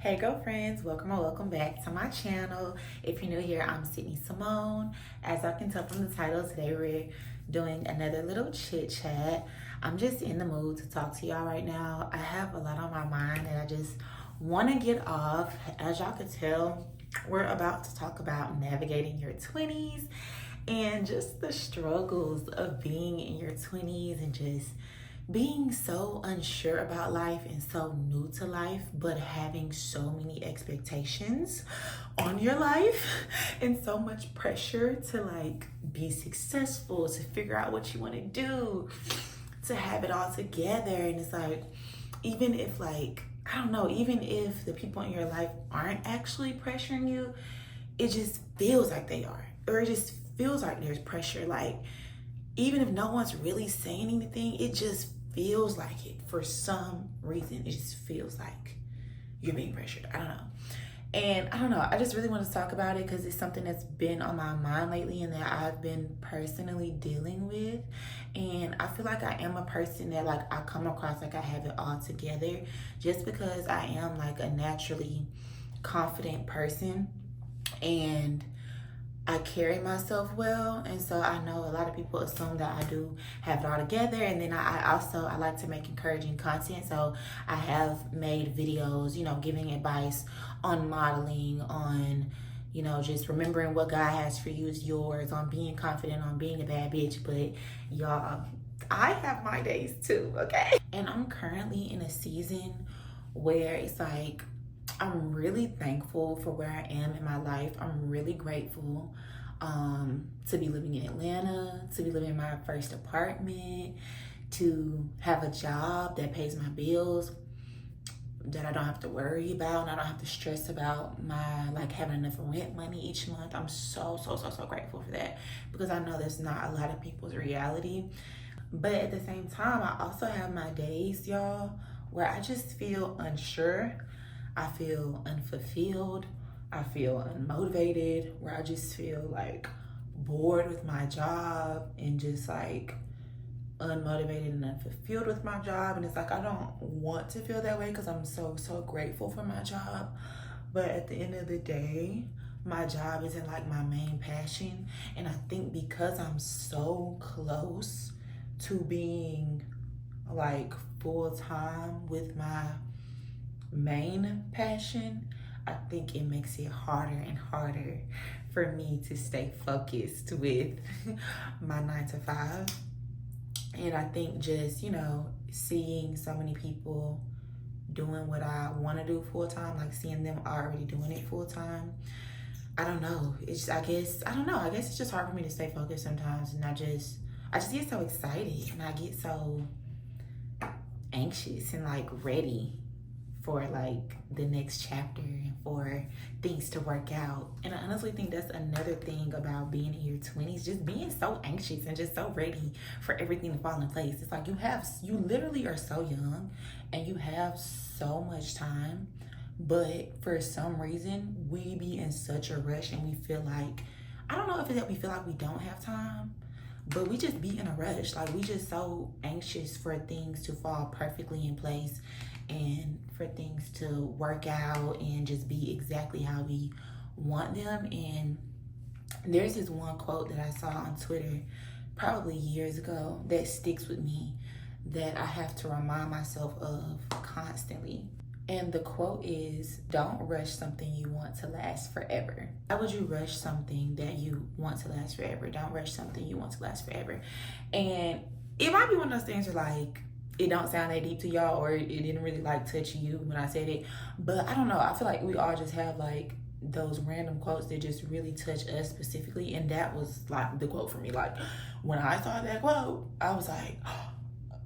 Hey girlfriends, welcome or welcome back to my channel. If you're new here, I'm Sydney Simone. As I can tell from the title, today we're doing another little chit chat. I'm just in the mood to talk to y'all right now. I have a lot on my mind that I just want to get off. As y'all can tell, we're about to talk about navigating your 20s and just the struggles of being in your 20s and just being so unsure about life and so new to life, but having so many expectations on your life and so much pressure to like be successful, to figure out what you want to do, to have it all together. And it's like, even if like, I don't know, even if the people in your life aren't actually pressuring you, it just feels like they are, or it just feels like there's pressure. Like, even if no one's really saying anything, it just feels like it for some reason. It just feels like you're being pressured. I don't know. And I don't know, I just really want to talk about it because it's something that's been on my mind lately and that I've been personally dealing with. And I feel like I am a person that like I come across like I have it all together just because I am like a naturally confident person and I carry myself well, and so I know a lot of people assume that I do have it all together. And then I like to make encouraging content, so I have made videos, giving advice on modeling, on just remembering what God has for you is yours, on being confident, on being a bad bitch. But y'all, I have my days too, okay? And I'm currently in a season where it's like I'm really thankful for where I am in my life. I'm really grateful to be living in Atlanta, to be living in my first apartment, to have a job that pays my bills, that I don't have to worry about, and I don't have to stress about my like having enough rent money each month. I'm so grateful for that because I know that's not a lot of people's reality. But at the same time, I also have my days, y'all, where I just feel unsure. I feel unfulfilled. I feel unmotivated, where I just feel like bored with my job and just like unmotivated and unfulfilled with my job. And it's like I don't want to feel that way because I'm so grateful for my job. But at the end of the day, my job isn't like my main passion. And I think because I'm so close to being like full-time with my main passion, I think it makes it harder and harder for me to stay focused with my 9 to 5. And I think just, seeing so many people doing what I want to do full time, like seeing them already doing it full time, I don't know. I guess it's just hard for me to stay focused sometimes. And I just get so excited and I get so anxious and like ready for like the next chapter and for things to work out. And I honestly think that's another thing about being in your 20s, just being so anxious and just so ready for everything to fall in place. It's like you literally are so young and you have so much time, but for some reason we be in such a rush and we feel like, I don't know if it's that we feel like we don't have time, but we just be in a rush. Like we just so anxious for things to fall perfectly in place and for things to work out and just be exactly how we want them. And there's this one quote that I saw on Twitter probably years ago that sticks with me, that I have to remind myself of constantly. And the quote is, don't rush something you want to last forever. Why would you rush something that you want to last forever? Don't rush something you want to last forever. And it might be one of those things where like, it don't sound that deep to y'all, or it didn't really like touch you when I said it. But I don't know, I feel like we all just have like those random quotes that just really touch us specifically. And that was like the quote for me. Like when I saw that quote, I was like,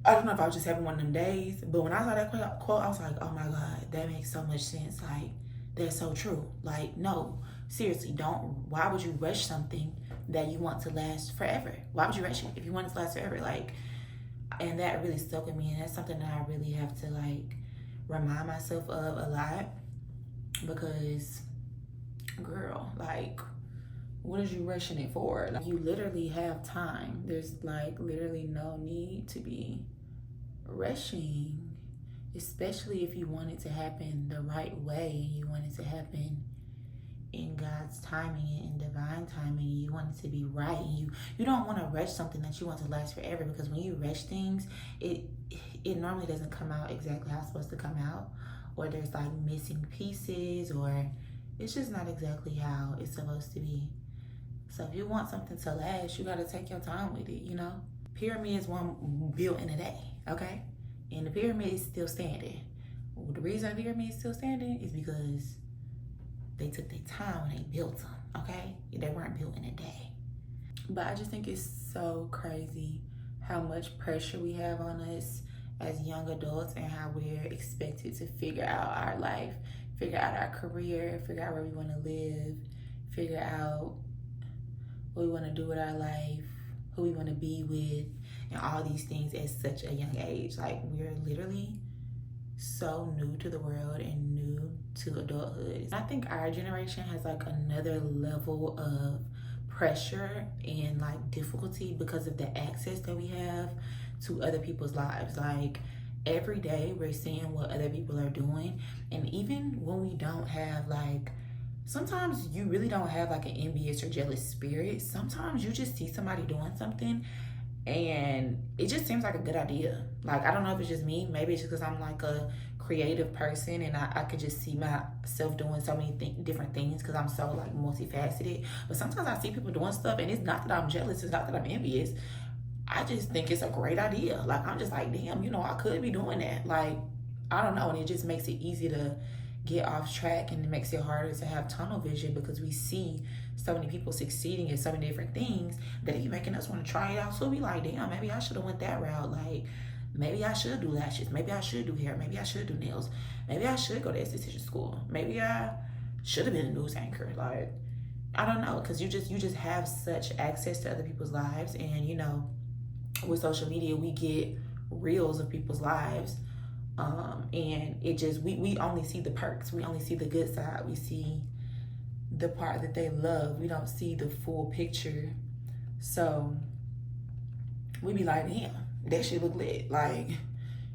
I don't know if I was just having one of them days, but when I saw that quote, I was like, oh my God, that makes so much sense. Like, that's so true. Like, no, seriously, why would you rush something that you want to last forever? Why would you rush it if you want it to last forever? Like, and that really stuck with me, and that's something that I really have to like remind myself of a lot, because girl, like, what is you rushing it for? Like, you literally have time. There's like literally no need to be rushing. especially if you want it to happen the right way and you want it to happen in God's timing and in divine timing. You want it to be right. You don't want to rush something that you want to last forever, because when you rush things, it normally doesn't come out exactly how it's supposed to come out, or there's like missing pieces, or it's just not exactly how it's supposed to be. So if you want something to last, you got to take your time with it, you know? Pyramids weren't built in a day, okay? And the pyramid is still standing. Well, the reason the pyramid is still standing is because they took their time when they built them, okay? They weren't built in a day. But I just think it's so crazy how much pressure we have on us as young adults, and how we're expected to figure out our life, figure out our career, figure out where we want to live, figure out what we want to do with our life, who we want to be with, and all these things at such a young age. Like, we're literally so new to the world and new to adulthood. I think our generation has like another level of pressure and like difficulty because of the access that we have to other people's lives. Like, every day we're seeing what other people are doing, and even when we don't have like, sometimes you really don't have like an envious or jealous spirit. Sometimes you just see somebody doing something and it just seems like a good idea. Like, I don't know if it's just me. Maybe it's just because I'm like a creative person and I could just see myself doing so many different things because I'm so like multifaceted. But sometimes I see people doing stuff and it's not that I'm jealous. It's not that I'm envious. I just think it's a great idea. Like, I'm just like, damn, you know, I could be doing that. Like, I don't know. And it just makes it easy to get off track, and it makes it harder to have tunnel vision because we see so many people succeeding in so many different things that it's making us want to try it out. So we like, damn, maybe I should have went that route. Like, maybe I should do lashes. Maybe I should do hair. Maybe I should do nails. Maybe I should go to esthetician school. Maybe I should have been a news anchor. Like, I don't know, because you just have such access to other people's lives, and you know, with social media we get reels of people's lives. And it just, we only see the perks. We only see the good side. We see the part that they love. We don't see the full picture. So we be like, damn, that shit look lit. Like,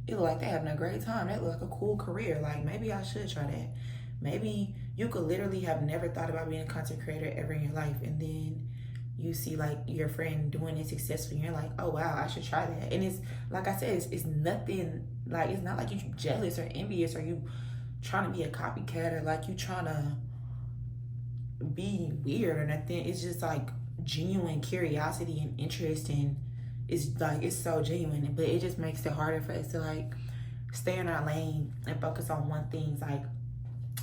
it look like they having a great time. That look like a cool career. Like, maybe I should try that. Maybe you could literally have never thought about being a content creator ever in your life, and then you see like your friend doing it successfully, and you're like, oh wow, I should try that. And it's like I said, it's nothing, like, it's not like you're jealous or envious or you trying to be a copycat or like you trying to be weird or nothing. It's just like genuine curiosity and interest, and it's like, it's so genuine. But it just makes it harder for us to like stay in our lane and focus on one thing. Like,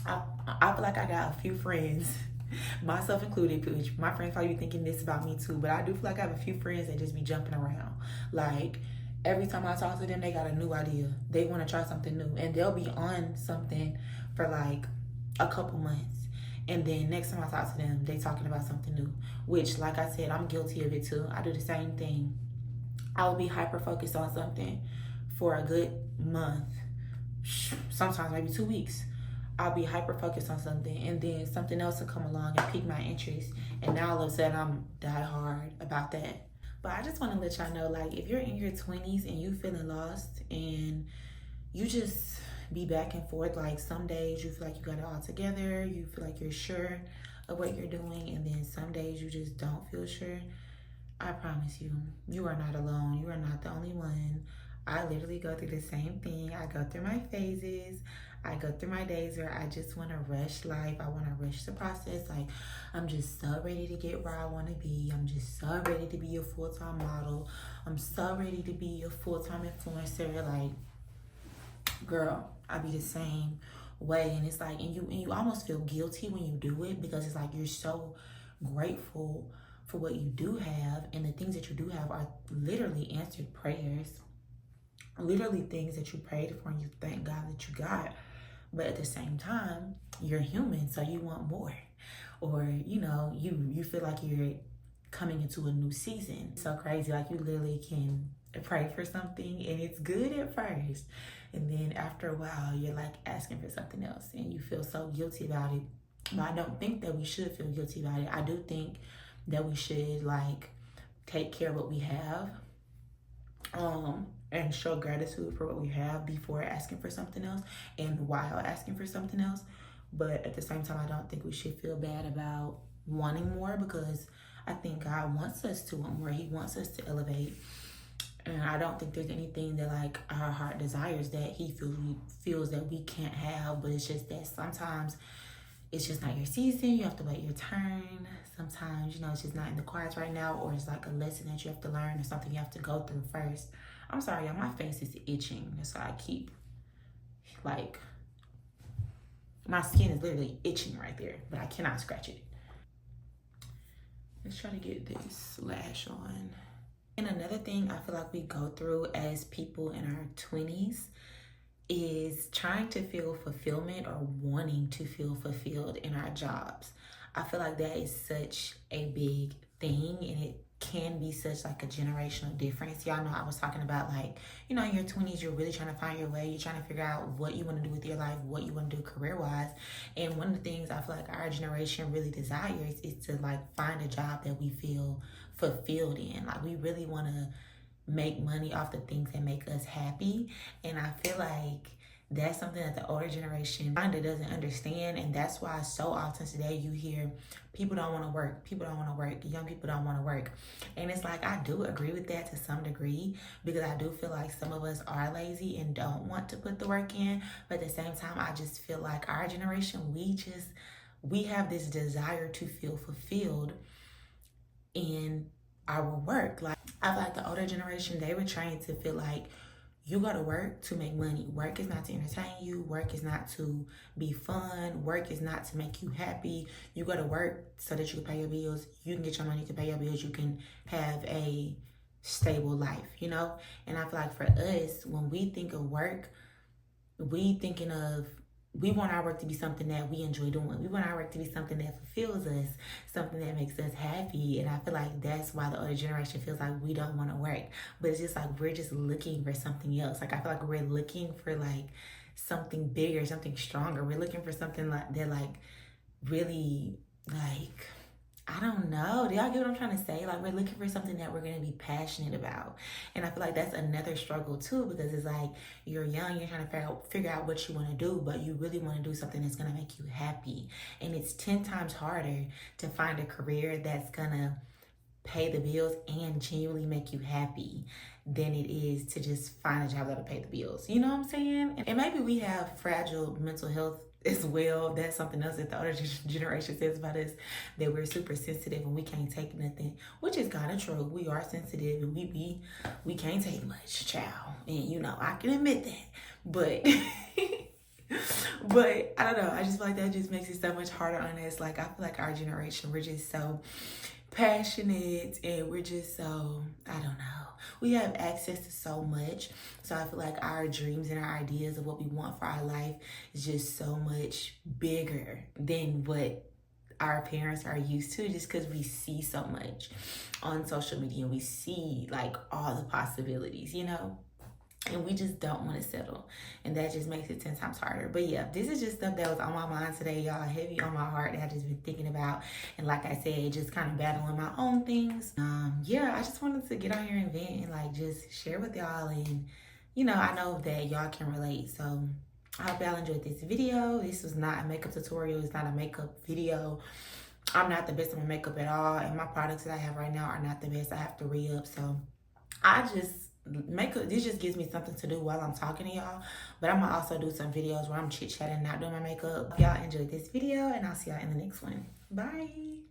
I feel like I got a few friends, myself included, which my friends probably be thinking this about me too, but I do feel like I have a few friends that just be jumping around. Like, every time I talk to them, they got a new idea. They want to try something new, and they'll be on something for like a couple months, and then next time I talk to them, they talking about something new, which, like I said, I'm guilty of it too. I do the same thing. I will be hyper focused on something for a good month, sometimes maybe 2 weeks. I'll be hyper focused on something, and then something else will come along and pique my interest, and now all of a sudden I'm die hard about that. But I just want to let y'all know, like, if you're in your 20s and you feeling lost and you just be back and forth, like, some days you feel like you got it all together, you feel like you're sure of what you're doing, and then some days you just don't feel sure, I promise you, you are not alone. You are not the only one. I literally go through the same thing. I go through my phases. I go through my days where I just want to rush life. I want to rush the process. Like, I'm just so ready to get where I want to be. I'm just so ready to be a full-time model. I'm so ready to be a full-time influencer. Like, girl, I be the same way. And it's like, and you almost feel guilty when you do it, because it's like you're so grateful for what you do have, and the things that you do have are literally answered prayers. Literally things that you prayed for and you thank God that you got. But at the same time, you're human, so you want more. Or, you know, you feel like you're coming into a new season. It's so crazy. Like, you literally can pray for something and it's good at first, and then after a while you're like asking for something else and you feel so guilty about it. But I don't think that we should feel guilty about it. I do think that we should like take care of what we have. and show gratitude for what we have before asking for something else and while asking for something else. But at the same time, I don't think we should feel bad about wanting more, because I think God wants us to want more. He wants us to elevate. And I don't think there's anything that like our heart desires that he feels that we can't have. But it's just that sometimes it's just not your season. You have to wait your turn. Sometimes, you know, it's just not in the cards right now, or it's like a lesson that you have to learn or something you have to go through first. I'm sorry, y'all, my face is itching. That's why I keep, like, my skin is literally itching right there, but I cannot scratch it. Let's try to get this lash on. And another thing I feel like we go through as people in our 20s is trying to feel fulfillment or wanting to feel fulfilled in our jobs. I feel like that is such a big thing, and it can be such like a generational difference. Y'all know I was talking about, like, you know, in your 20s, you're really trying to find your way. You're trying to figure out what you want to do with your life, what you want to do career-wise. And one of the things I feel like our generation really desires is to like find a job that we feel fulfilled in. Like, we really want to make money off the things that make us happy. And I feel like that's something that the older generation kind of doesn't understand. And that's why so often today you hear people don't want to work, people don't want to work, young people don't want to work. And it's like, I do agree with that to some degree, because I do feel like some of us are lazy and don't want to put the work in. But at the same time, I just feel like our generation, we have this desire to feel fulfilled in our work. Like, I feel like the older generation, they were trained to feel like you go to work to make money. Work is not to entertain you. Work is not to be fun. Work is not to make you happy. You go to work so that you can pay your bills. You can get your money, you can pay your bills. You can have a stable life, you know? And I feel like for us, when we think of work, we want our work to be something that we enjoy doing. We want our work to be something that fulfills us, something that makes us happy. And I feel like that's why the older generation feels like we don't want to work. But it's just like we're just looking for something else. Like, I feel like we're looking for like something bigger, something stronger. We're looking for something like that, like really, like, I don't know. Do y'all get what I'm trying to say? Like, we're looking for something that we're going to be passionate about. And I feel like that's another struggle too, because it's like you're young, you're trying to figure out what you want to do, but you really want to do something that's going to make you happy. And it's 10 times harder to find a career that's going to pay the bills and genuinely make you happy than it is to just find a job that'll pay the bills. You know what I'm saying? And maybe we have fragile mental health as well. That's something else that the older generation says about us, that we're super sensitive and we can't take nothing, which is kind of true. We are sensitive and we can't take much, child. And you know, I can admit that. But but I don't know. I just feel like that just makes it so much harder on us. Like, I feel like our generation, we're just so passionate and we're just so, I don't know. We have access to so much. So I feel like our dreams and our ideas of what we want for our life is just so much bigger than what our parents are used to, just because we see so much on social media and we see like all the possibilities, you know? And we just don't want to settle. And that just makes it 10 times harder. But yeah, this is just stuff that was on my mind today, y'all. Heavy on my heart that I just been thinking about. And like I said, just kind of battling my own things. Yeah, I just wanted to get on here and vent and like just share with y'all. And, you know, I know that y'all can relate. So I hope y'all enjoyed this video. This was not a makeup tutorial. It's not a makeup video. I'm not the best at my makeup at all. And my products that I have right now are not the best. I have to re-up. So this just gives me something to do while I'm talking to y'all. But I'm gonna also do some videos where I'm chit-chatting, not doing my makeup. Y'all enjoyed this video, and I'll see y'all in the next one. Bye.